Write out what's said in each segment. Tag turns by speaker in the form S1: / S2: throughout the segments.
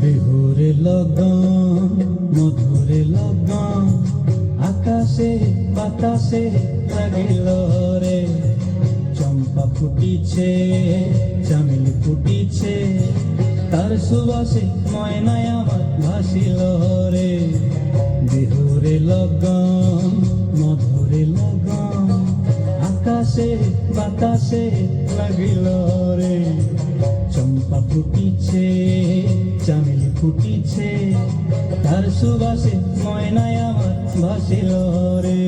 S1: বিহুরে লগন মধুরে লগন আকাশে বাতাসে লাগিল রে চম্পা ফুটিছে চামেলি ফুটিছে তার সুবাসে ময়নায় আমার ভাসিল রে বিহুরে লগন মধুরে লগন আকাশে বাতাসে লাগিল রে চম্পা ফুটিছে চামেলি ফুটিছে তার সুবাসে ময়নায় আমার ভাসিল রে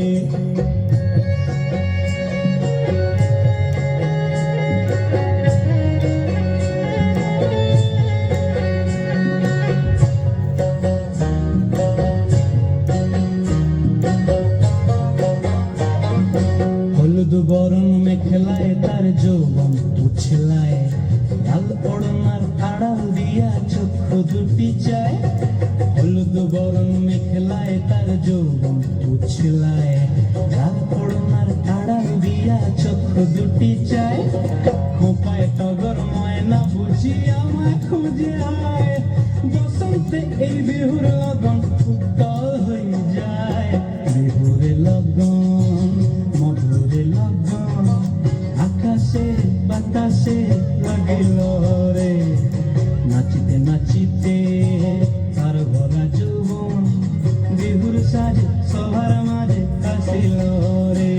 S1: হলুদ বরণ মেখলায় তার যৌবন উছলায় লাল ওড়নার আড়াল দিয়া চক্ষু দুটি চায় হলুদ বরণ মেখলায় তার যৌবন উছলায় লাল ওড়নার আড়াল দিয়া চক্ষু দুটি চায় খোপায় টগর ময়না বুঝি আমায় খুঁজে আয় বসন্তে এই বিহুর লগন উত্তল হয়ে যায় বিহুরে লগন মধুরে লগন আকাশে বাতাসে লাগিল রে নাচিতে নাচিতে তার ভরা যৌবন বিহুর সাজে সবার মাঝে আসিল রে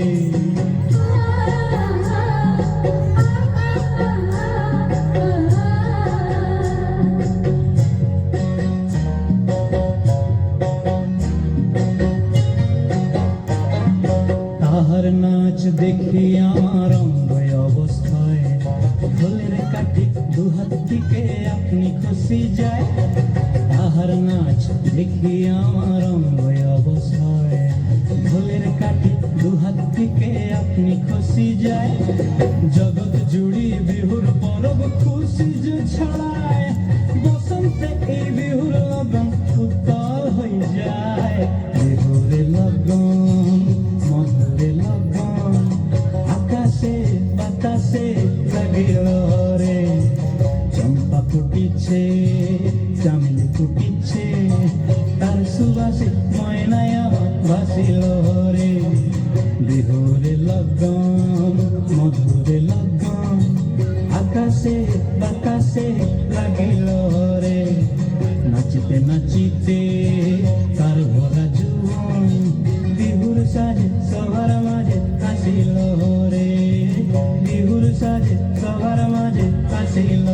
S1: তাহার নাচ দেখি আমার অঙ্গ অবস্থায় ঢোলের কাঠি দুহাত থেকে আপনি খুশি যায় তাহার নাচ দেখি আমার অঙ্গ অবস্থায় ঢোলের কাঠি দুহাত থেকে আপনি খুশি যায় জগৎ জুড়ি বিহুর পরব খুশি যে ছড়ায় বসন্তে এই বিহুর লগন উত্তল হয়ে যায় বিহুরে লগন মধুরে লগন আকাশে বাতাসে লাগিল রে চম্পা ফুটিছে চামেলি ফুটিছে তার সুবাসে ময়নায় আমার ভাসিল রে বিহুরে লগন মধুরে লগন আকাশে বাতাসে লাগিল রে নাচিতে নাচিতে তার ভরা যৌবন বিহুর সাজে সবার মাঝে আসিল রে বিহুর সাজে সবার মাঝে আসিল